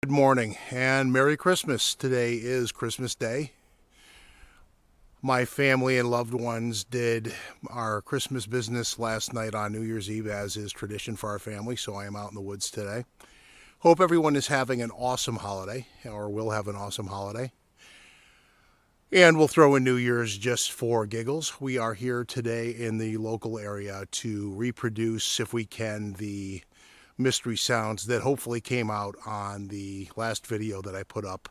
Good morning and Merry Christmas. Today is Christmas Day. My family and loved ones did our Christmas business last night on New Year's Eve, as is tradition for our family, so I am out in the woods today. Hope everyone is having an awesome holiday, or will have an awesome holiday. And we'll throw in New Year's just for giggles. We are here today in the local area to reproduce, if we can, the mystery sounds that hopefully came out on the last video that I put up.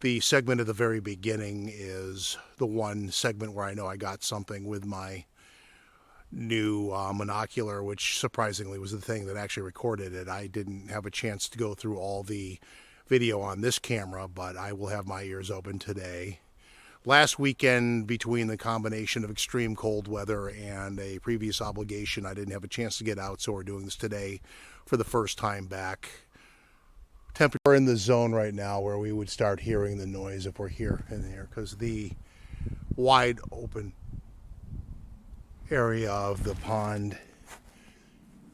The segment at the very beginning is the one segment where I know I got something with my new monocular, which surprisingly was the thing that actually recorded it. I didn't have a chance to go through all the video on this camera, but I will have my ears open today. Last weekend, between the combination of extreme cold weather and a previous obligation, I didn't have a chance to get out, so we're doing this today for the first time back. Temperature in the zone right now where we would start hearing the noise if we're here in here, because the wide open area of the pond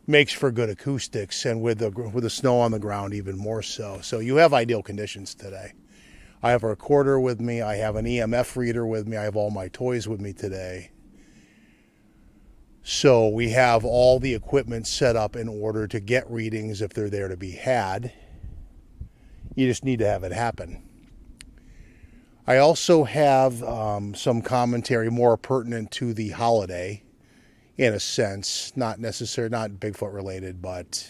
makes for good acoustics, and with the snow on the ground even more so. So you have ideal conditions today. I have a recorder with me. I have an EMF reader with me. I have all my toys with me today. So we have all the equipment set up in order to get readings if they're there to be had. You just need to have it happen. I also have some commentary more pertinent to the holiday, in a sense. Not necessarily, not Bigfoot related, but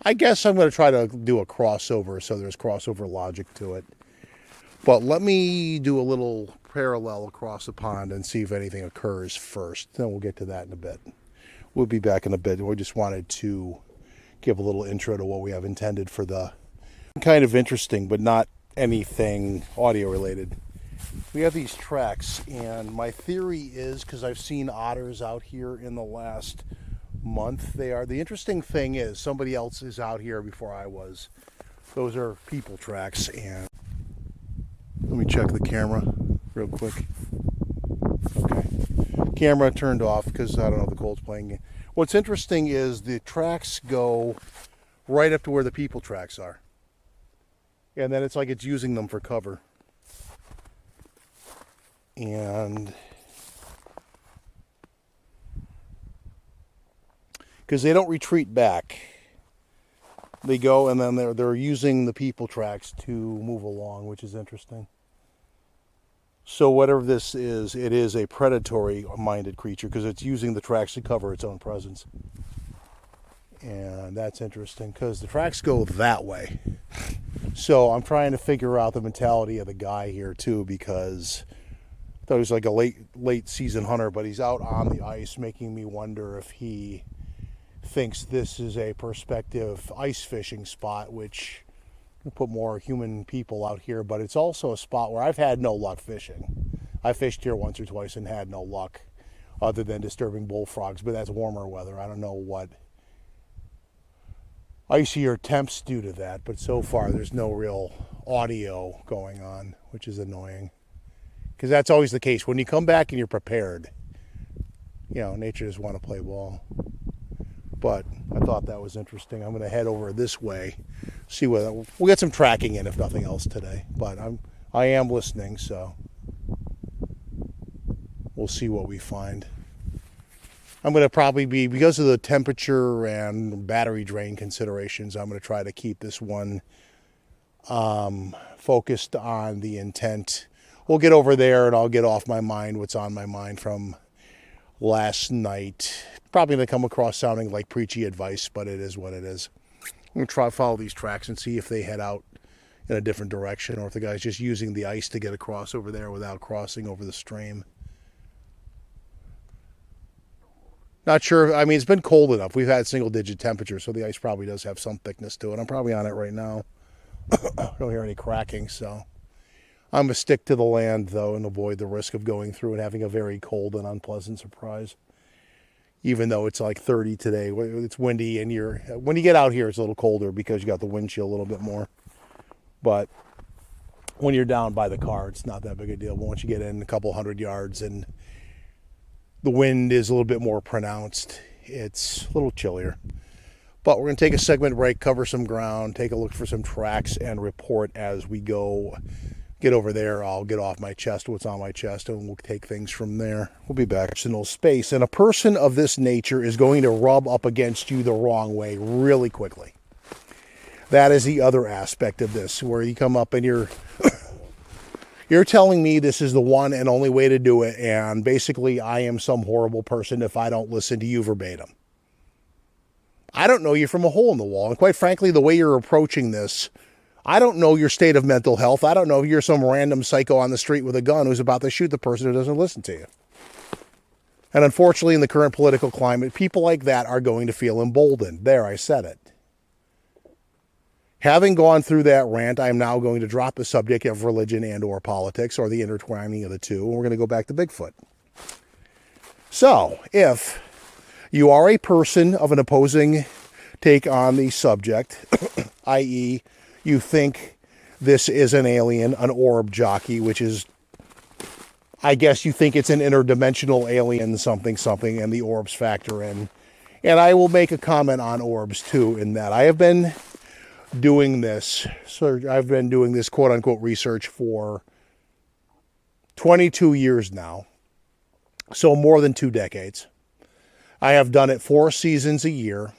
I guess I'm going to try to do a crossover so there's crossover logic to it. But let me do a little parallel across the pond and see if anything occurs first. Then we'll get to that in a bit. We'll be back in a bit. We just wanted to give a little intro to what we have intended for the kind of interesting, but not anything audio related. We have these tracks, and my theory is, because I've seen otters out here in the last month, the interesting thing is somebody else is out here before I was. Those are people tracks, and let me check the camera real quick. Okay. Camera turned off because I don't know, the cold's playing. What's interesting is the tracks go right up to where the people tracks are. And then it's like it's using them for cover. And because they don't retreat back. They go, and then they're using the people tracks to move along, which is interesting. So whatever this is, it is a predatory-minded creature because it's using the tracks to cover its own presence. And that's interesting because the tracks go that way. So I'm trying to figure out the mentality of the guy here too, because I thought he was like a late season hunter, but he's out on the ice, making me wonder if he thinks this is a prospective ice fishing spot, which will put more human people out here, but it's also a spot where I've had no luck fishing. I fished here once or twice and had no luck other than disturbing bullfrogs, but that's warmer weather. I don't know what icier temps do to that, but so far there's no real audio going on, which is annoying, because that's always the case. When you come back and you're prepared, nature just want to play ball. But I thought that was interesting. I'm going to head over this way, see whether we'll get some tracking in, if nothing else today. But I am listening, so we'll see what we find. I'm going to probably be, because of the temperature and battery drain considerations, I'm going to try to keep this one focused on the intent. We'll get over there and I'll get off my mind what's on my mind from last night. Probably going to come across sounding like preachy advice, but it is what it is. I'm going to try to follow these tracks and see if they head out in a different direction, or if the guy's just using the ice to get across over there without crossing over the stream. Not sure. I mean, it's been cold enough. We've had single-digit temperatures, so the ice probably does have some thickness to it. I'm probably on it right now. I don't hear any cracking, so I'm going to stick to the land, though, and avoid the risk of going through and having a very cold and unpleasant surprise. Even though it's like 30 today, it's windy, and when you get out here, it's a little colder because you got the wind chill a little bit more. But when you're down by the car, it's not that big a deal. But once you get in a couple 100 yards and the wind is a little bit more pronounced, it's a little chillier. But we're going to take a segment break, cover some ground, take a look for some tracks, and report as we go. Get over there, I'll get off my chest what's on my chest, and we'll take things from there. We'll be back. Personal space. And a person of this nature is going to rub up against you the wrong way really quickly. That is the other aspect of this, where you come up and you're telling me this is the one and only way to do it, and basically I am some horrible person if I don't listen to you verbatim. I don't know you from a hole in the wall, and quite frankly, the way you're approaching this, I don't know your state of mental health. I don't know if you're some random psycho on the street with a gun who's about to shoot the person who doesn't listen to you. And unfortunately, in the current political climate, people like that are going to feel emboldened. There, I said it. Having gone through that rant, I am now going to drop the subject of religion and or politics, or the intertwining of the two, and we're going to go back to Bigfoot. So, if you are a person of an opposing take on the subject, i.e., you think this is an alien, an orb jockey, which is, I guess you think it's an interdimensional alien something, and the orbs factor in. And I will make a comment on orbs too, in that I have been doing this, quote unquote research for 22 years now. So more than 2 decades. I have done it 4 seasons a year.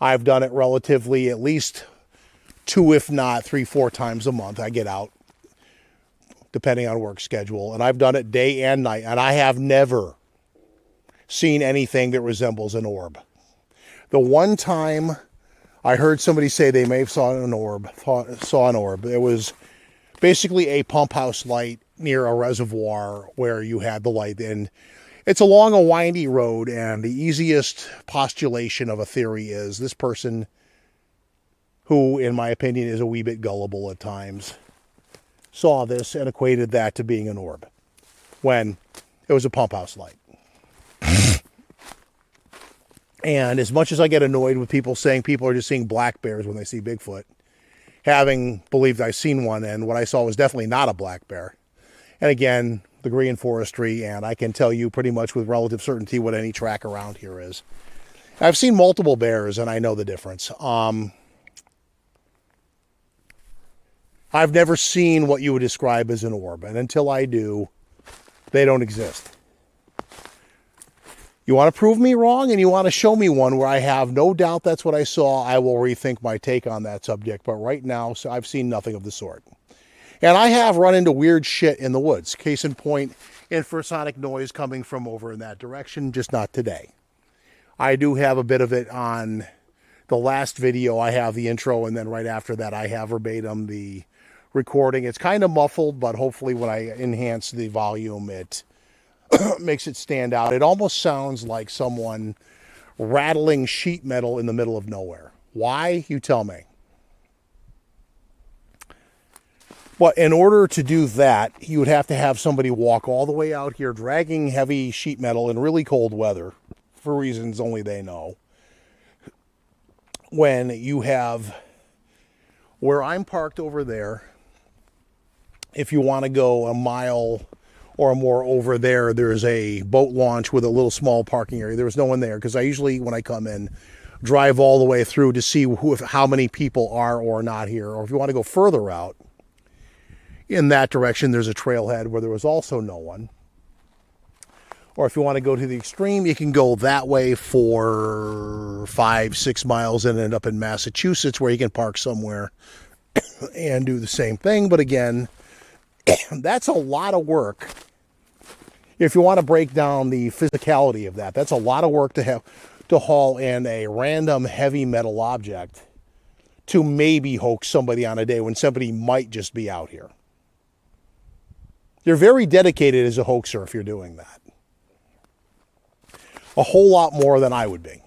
I've done it relatively at least 2, if not 3, 4 times a month. I get out, depending on work schedule. And I've done it day and night. And I have never seen anything that resembles an orb. The one time I heard somebody say they may have saw an orb. It was basically a pump house light near a reservoir where you had the light in. It's along a windy road, and the easiest postulation of a theory is this person, who, in my opinion, is a wee bit gullible at times, saw this and equated that to being an orb, when it was a pump house light. And as much as I get annoyed with people saying people are just seeing black bears when they see Bigfoot, having believed I've seen one, and what I saw was definitely not a black bear. And again, degree in forestry, and I can tell you pretty much with relative certainty what any track around here is. I've seen multiple bears, and I know the difference. I've never seen what you would describe as an orb, and until I do, they don't exist. You want to prove me wrong, and you want to show me one where I have no doubt that's what I saw, I will rethink my take on that subject. But right now, so I've seen nothing of the sort. And I have run into weird shit in the woods. Case in point, infrasonic noise coming from over in that direction, just not today. I do have a bit of it on the last video. I have the intro, and then right after that, I have verbatim the recording. It's kind of muffled, but hopefully when I enhance the volume, it makes it stand out. It almost sounds like someone rattling sheet metal in the middle of nowhere. Why? You tell me. But in order to do that, you would have to have somebody walk all the way out here dragging heavy sheet metal in really cold weather, for reasons only they know. When you have, where I'm parked over there, if you want to go a mile or more over there, there's a boat launch with a little small parking area. There was no one there because I usually, when I come in, drive all the way through to see how many people are or not here. Or if you want to go further out, in that direction, there's a trailhead where there was also no one. Or if you want to go to the extreme, you can go that way for 5-6 miles and end up in Massachusetts, where you can park somewhere and do the same thing. But again, that's a lot of work. If you want to break down the physicality of that, that's a lot of work to have to haul in a random heavy metal object to maybe hoax somebody on a day when somebody might just be out here. You're very dedicated as a hoaxer if you're doing that. A whole lot more than I would be.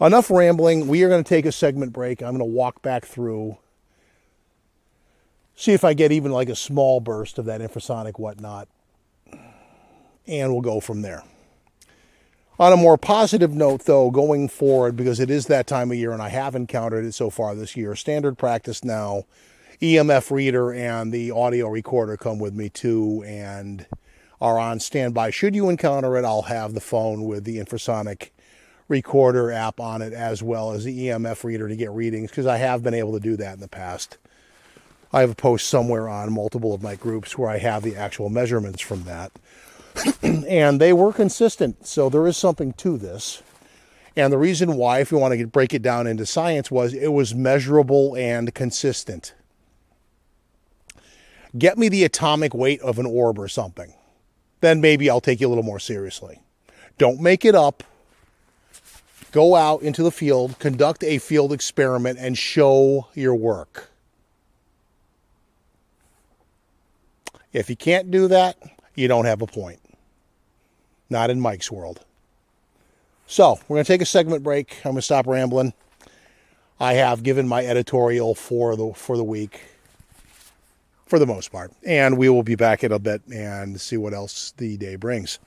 Enough rambling. We are going to take a segment break. I'm going to walk back through, see if I get even like a small burst of that infrasonic whatnot, and we'll go from there. On a more positive note, though, going forward, because it is that time of year and I have encountered it so far this year, standard practice now, EMF reader and the audio recorder come with me too, and are on standby. Should you encounter it, I'll have the phone with the infrasonic recorder app on it, as well as the EMF reader to get readings, because I have been able to do that in the past. I have a post somewhere on multiple of my groups where I have the actual measurements from that. And they were consistent, so there is something to this. And the reason why, if you want to break it down into science, was it was measurable and consistent. Get me the atomic weight of an orb or something. Then maybe I'll take you a little more seriously. Don't make it up. Go out into the field, conduct a field experiment, and show your work. If you can't do that, you don't have a point. Not in Mike's world. So, we're going to take a segment break. I'm going to stop rambling. I have given my editorial for the week, for the most part. And we will be back in a bit and see what else the day brings.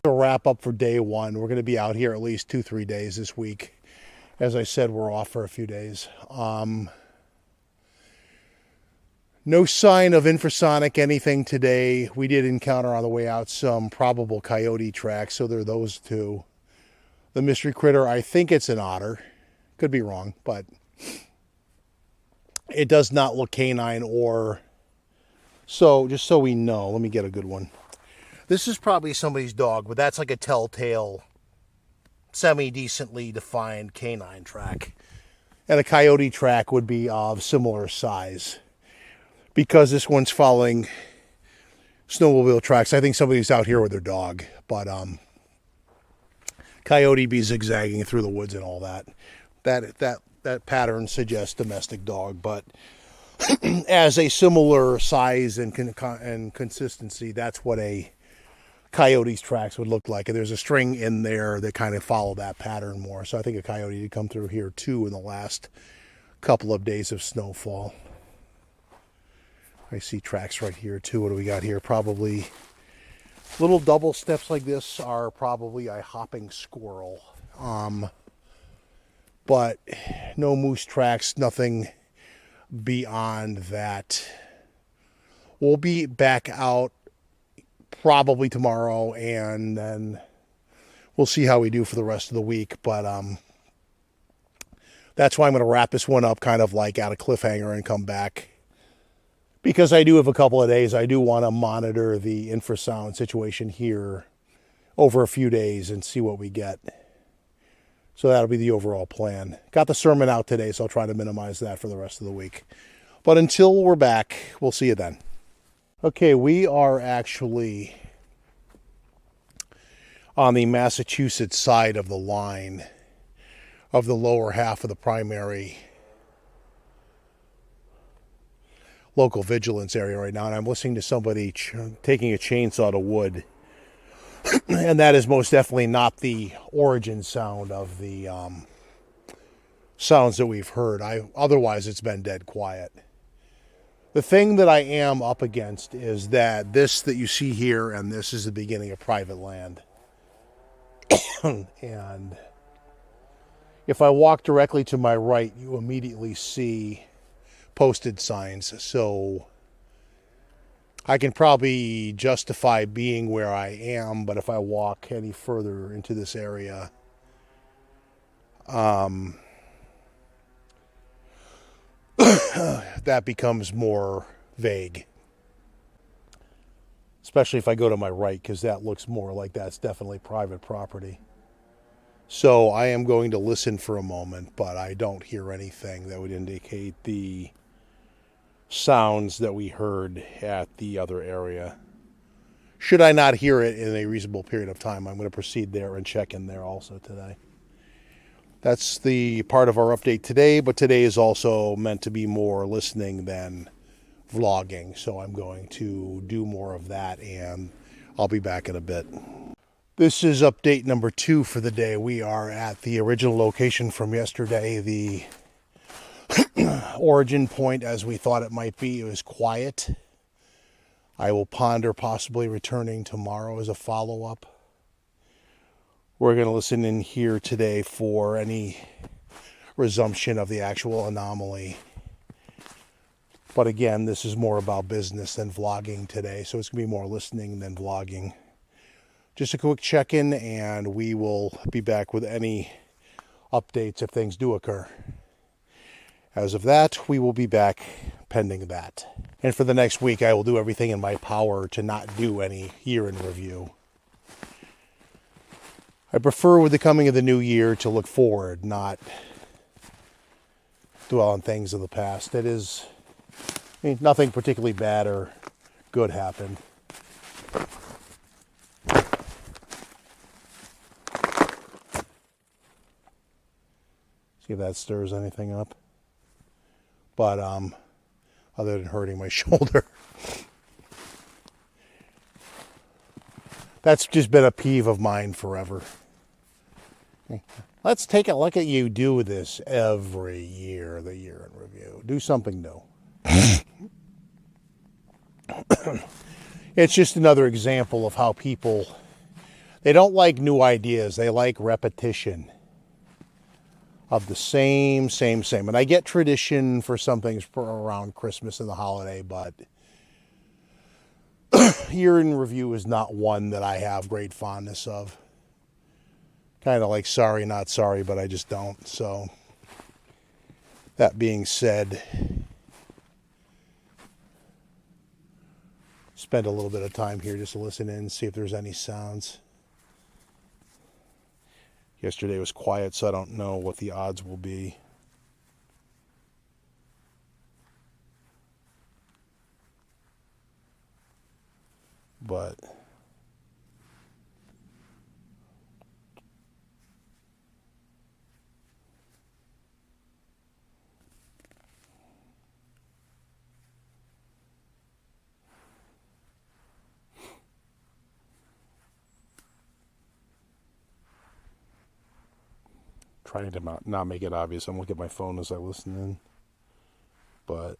To wrap up for day one, we're going to be out here at least 2-3 days this week. As I said, we're off for a few days. No sign of infrasonic anything today. We did encounter on the way out some probable coyote tracks, so there are those two. The mystery critter, I think it's an otter. Could be wrong, but it does not look canine or... So, just so we know, let me get a good one. This is probably somebody's dog, but that's like a telltale, semi-decently defined canine track. And a coyote track would be of similar size. Because this one's following snowmobile tracks, I think somebody's out here with their dog. But coyote be zigzagging through the woods and all that. That pattern suggests domestic dog, but as a similar size and consistency, that's what a coyote's tracks would look like. And there's a string in there that kind of follow that pattern more. So I think a coyote did come through here too in the last couple of days of snowfall. I see tracks right here too. What do we got here? Probably little double steps like this are probably a hopping squirrel. But no moose tracks, nothing beyond that. We'll be back out probably tomorrow, and then we'll see how we do for the rest of the week. But that's why I'm going to wrap this one up kind of like at a cliffhanger and come back. Because I do have a couple of days, I do want to monitor the infrasound situation here over a few days and see what we get. So that'll be the overall plan. Got the sermon out today, so I'll try to minimize that for the rest of the week. But until we're back, we'll see you then. Okay, we are actually on the Massachusetts side of the line of the lower half of the primary local vigilance area right now, and I'm listening to somebody taking a chainsaw to wood. And that is most definitely not the origin sound of the sounds that we've heard. Otherwise, it's been dead quiet. The thing that I am up against is that this that you see here and this is the beginning of private land. And if I walk directly to my right, you immediately see posted signs. So I can probably justify being where I am, but if I walk any further into this area, that becomes more vague. Especially if I go to my right, because that looks more like that's definitely private property. So I am going to listen for a moment, but I don't hear anything that would indicate the sounds that we heard at the other area. Should I not hear it in a reasonable period of time, I'm going to proceed there and check in there also today. That's the part of our update today, but today is also meant to be more listening than vlogging, so I'm going to do more of that, and I'll be back in a bit. This is update number 2 for the day. We are at the original location from yesterday, the origin point as we thought it might be. It was quiet. I will ponder possibly returning tomorrow as a follow-up. We're going to listen in here today for any resumption of the actual anomaly. But again, this is more about business than vlogging today, so it's going to be more listening than vlogging. Just a quick check-in, and we will be back with any updates if things do occur. As of that, we will be back pending that. And for the next week, I will do everything in my power to not do any year in review. I prefer with the coming of the new year to look forward, not dwell on things of the past. It is, nothing particularly bad or good happened. See if that stirs anything up. But other than hurting my shoulder. That's just been a peeve of mine forever. Let's take a look at you do this every year, the year in review. Do something new. It's just another example of how people, they don't like new ideas. They like repetition of the same. And I get tradition for some things around Christmas and the holiday, but year in review is not one that I have great fondness of. Kind of like sorry, not sorry, but I just don't. So, that being said, spend a little bit of time here just to listen in and see if there's any sounds. Yesterday was quiet, so I don't know what the odds will be. But trying to not make it obvious. I'm looking at my phone as I listen in. But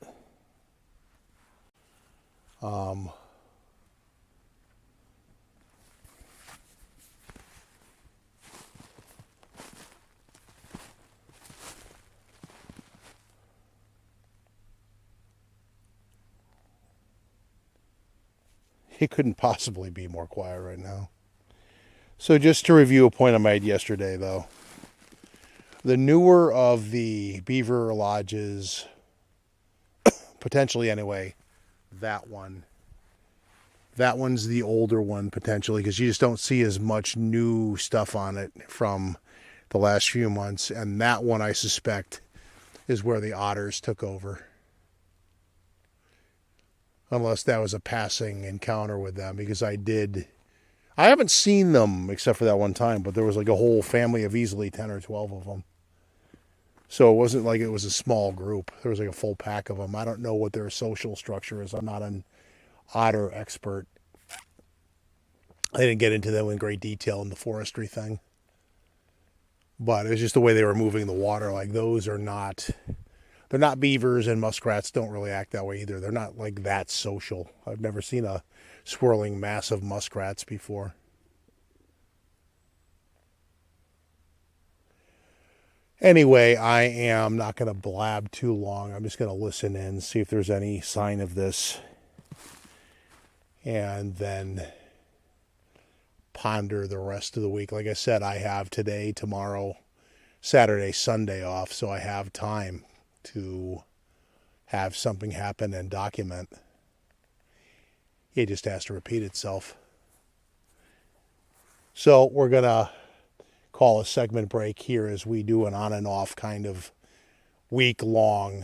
it couldn't possibly be more quiet right now. So just to review a point I made yesterday, though. The newer of the beaver lodges, potentially anyway, that one's the older one potentially, because you just don't see as much new stuff on it from the last few months. And that one, I suspect, is where the otters took over. Unless that was a passing encounter with them, because I haven't seen them except for that one time, but there was like a whole family of easily 10 or 12 of them. So it wasn't like it was a small group. There was like a full pack of them. I don't know what their social structure is. I'm not an otter expert. I didn't get into them in great detail in the forestry thing. But it was just the way they were moving the water. Like those are not, they're not beavers, and muskrats don't really act that way either. They're not like that social. I've never seen a swirling mass of muskrats before. Anyway, I am not going to blab too long. I'm just going to listen in, see if there's any sign of this, and then ponder the rest of the week. Like I said, I have today, tomorrow, Saturday, Sunday off, so I have time to have something happen and document. It just has to repeat itself. So we're going to call a segment break here as we do an on and off kind of week-long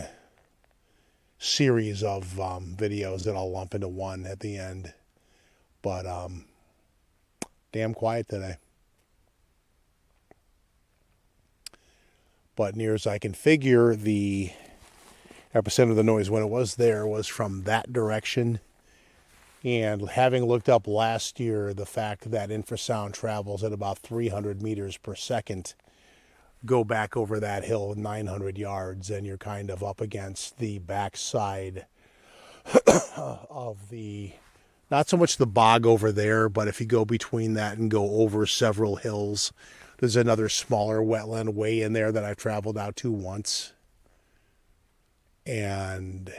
series of videos that I'll lump into one at the end. But damn quiet today. But near as I can figure, the epicenter of the noise when it was there was from that direction. And having looked up last year, the fact that infrasound travels at about 300 meters per second, go back over that hill 900 yards, and you're kind of up against the backside of the, not so much the bog over there, but if you go between that and go over several hills, there's another smaller wetland way in there that I've traveled out to once. And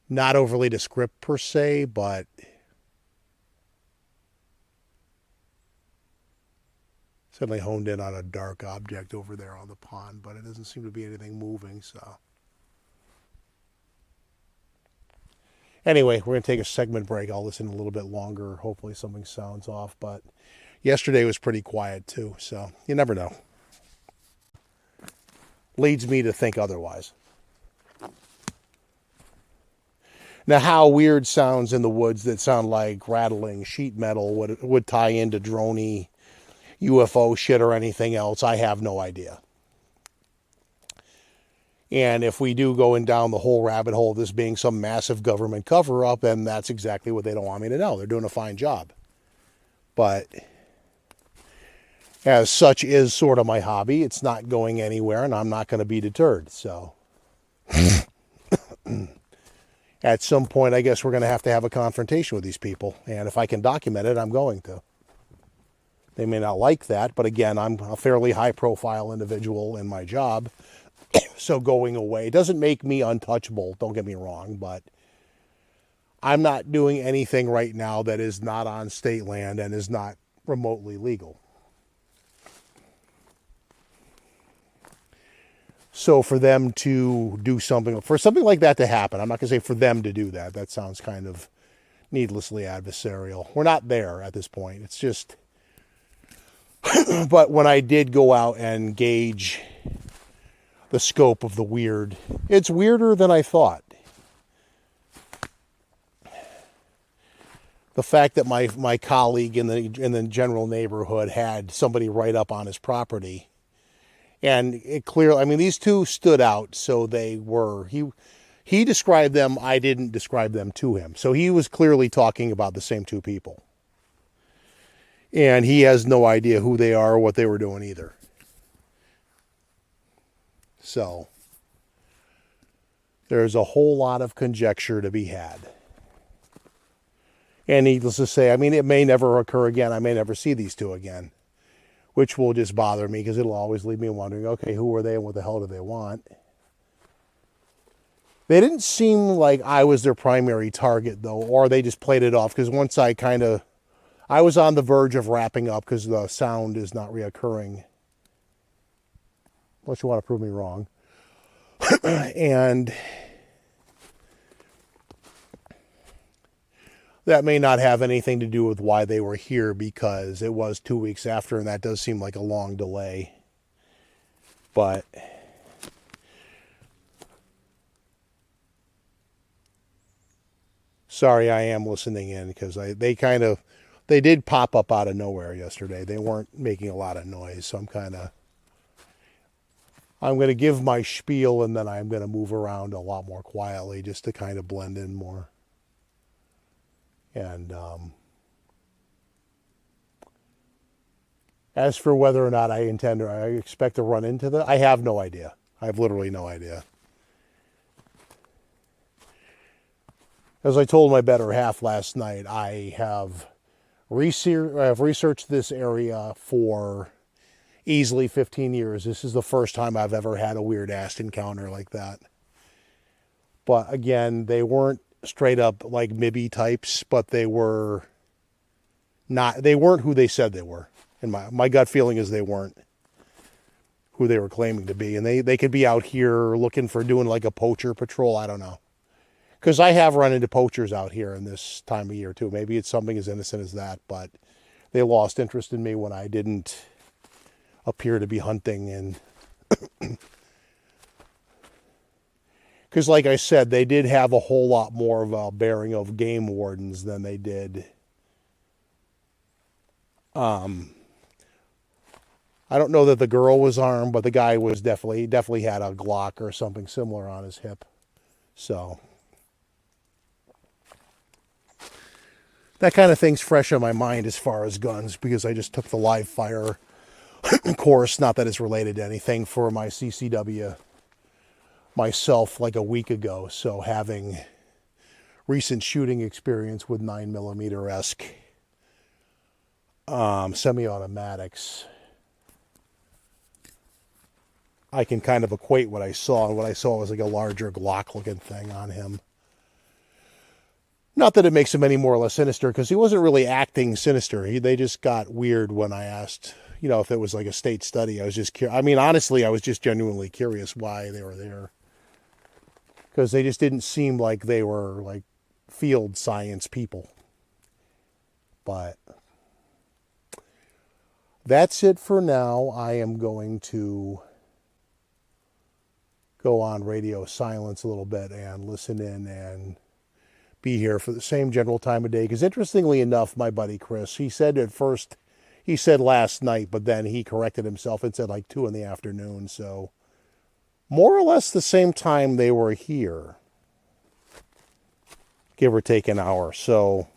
Not overly descriptive per se, but certainly honed in on a dark object over there on the pond, but it doesn't seem to be anything moving, so. Anyway, we're going to take a segment break. I'll listen a little bit longer. Hopefully something sounds off, but yesterday was pretty quiet too, so you never know. Leads me to think otherwise. Now, how weird sounds in the woods that sound like rattling sheet metal would tie into droney UFO shit or anything else, I have no idea. And if we do go down the whole rabbit hole of this being some massive government cover-up, then that's exactly what they don't want me to know. They're doing a fine job. But as such is sort of my hobby. It's not going anywhere, and I'm not going to be deterred. So at some point, I guess we're going to have a confrontation with these people. And if I can document it, I'm going to. They may not like that, but again, I'm a fairly high-profile individual in my job. So going away doesn't make me untouchable, don't get me wrong, but I'm not doing anything right now that is not on state land and is not remotely legal. So for them to do something, for something like that to happen, I'm not going to say for them to do that. That sounds kind of needlessly adversarial. We're not there at this point. It's just, but when I did go out and gauge the scope of the weird, it's weirder than I thought. The fact that my colleague in the general neighborhood had somebody right up on his property, and it clearly, I mean, these two stood out. So they were, he described them. I didn't describe them to him. So he was clearly talking about the same two people, and he has no idea who they are or what they were doing either. So there's a whole lot of conjecture to be had. And needless to say, I mean, it may never occur again. I may never see these two again, which will just bother me because it'll always leave me wondering, okay, who are they and what the hell do they want? They didn't seem like I was their primary target, though, or they just played it off, because once I was on the verge of wrapping up because the sound is not reoccurring. Unless you want to prove me wrong. And that may not have anything to do with why they were here, because it was 2 weeks after, and that does seem like a long delay. But sorry, I am listening in, because they did pop up out of nowhere yesterday. They weren't making a lot of noise, so I'm going to give my spiel, and then I'm going to move around a lot more quietly just to kind of blend in more. And as for whether or not I expect to run into them, I have no idea. I have literally no idea. As I told my better half last night, I have researched this area for easily 15 years. This is the first time I've ever had a weird-ass encounter like that. But again, they weren't straight up like Mibby types, but they weren't who they said they were. And my gut feeling is they weren't who they were claiming to be. And they could be out here looking for doing like a poacher patrol. I don't know. Because I have run into poachers out here in this time of year too. Maybe it's something as innocent as that, but they lost interest in me when I didn't appear to be hunting. And because like I said, they did have a whole lot more of a bearing of game wardens than they did. I don't know that the girl was armed, but the guy was definitely had a Glock or something similar on his hip. So that kind of thing's fresh on my mind as far as guns, because I just took the live fire course, not that it's related to anything, for my CCW myself like a week ago. So having recent shooting experience with 9mm-esque semi-automatics, I can kind of equate what I saw, and what I saw was like a larger Glock looking thing on him. Not that it makes him any more or less sinister, because he wasn't really acting sinister. They just got weird when I asked, if it was like a state study. I was just curious. I mean, honestly, I was just genuinely curious why they were there. Because they just didn't seem like they were like field science people. But that's it for now. I am going to go on radio silence a little bit and listen in and be here for the same general time of day. Because interestingly enough, my buddy Chris, he said last night, but then he corrected himself and said like 2 in the afternoon. So more or less the same time they were here, give or take an hour. So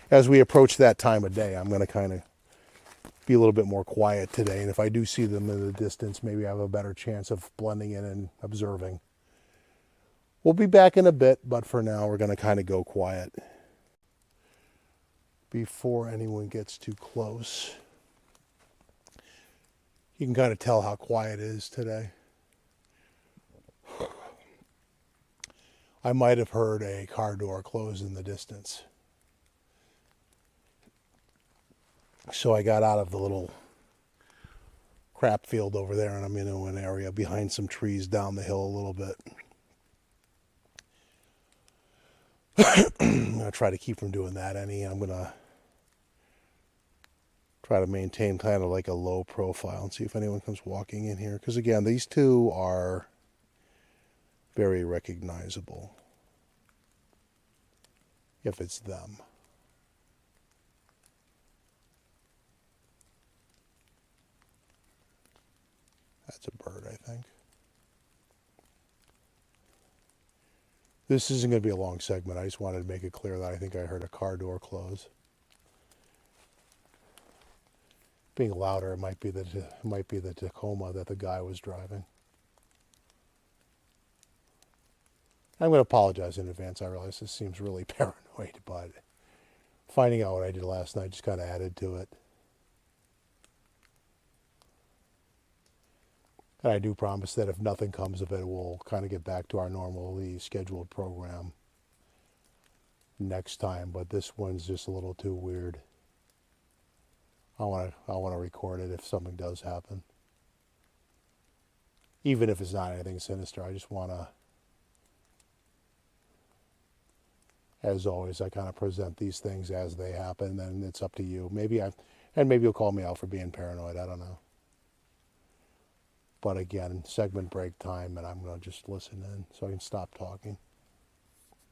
as we approach that time of day, I'm going to kind of be a little bit more quiet today. And if I do see them in the distance, maybe I have a better chance of blending in and observing. We'll be back in a bit, but for now, we're going to kind of go quiet before anyone gets too close. You can kind of tell how quiet it is today. I might have heard a car door close in the distance. So I got out of the little crap field over there, and I'm into an area behind some trees down the hill a little bit. I'm going to try to keep from doing that any. I'm going to try to maintain kind of like a low profile and see if anyone comes walking in here. Because again, these two are very recognizable if it's them. That's a bird, I think. This isn't going to be a long segment. I just wanted to make it clear that I think I heard a car door close. Being louder, it might be the Tacoma that the guy was driving. I'm going to apologize in advance. I realize this seems really paranoid, but finding out what I did last night just kind of added to it. And I do promise that if nothing comes of it, we'll kind of get back to our normally scheduled program next time. But this one's just a little too weird. I want to record it if something does happen. Even if it's not anything sinister, I just want to, as always, I kind of present these things as they happen, and it's up to you. Maybe you'll call me out for being paranoid. I don't know. But again, segment break time, and I'm going to just listen in so I can stop talking.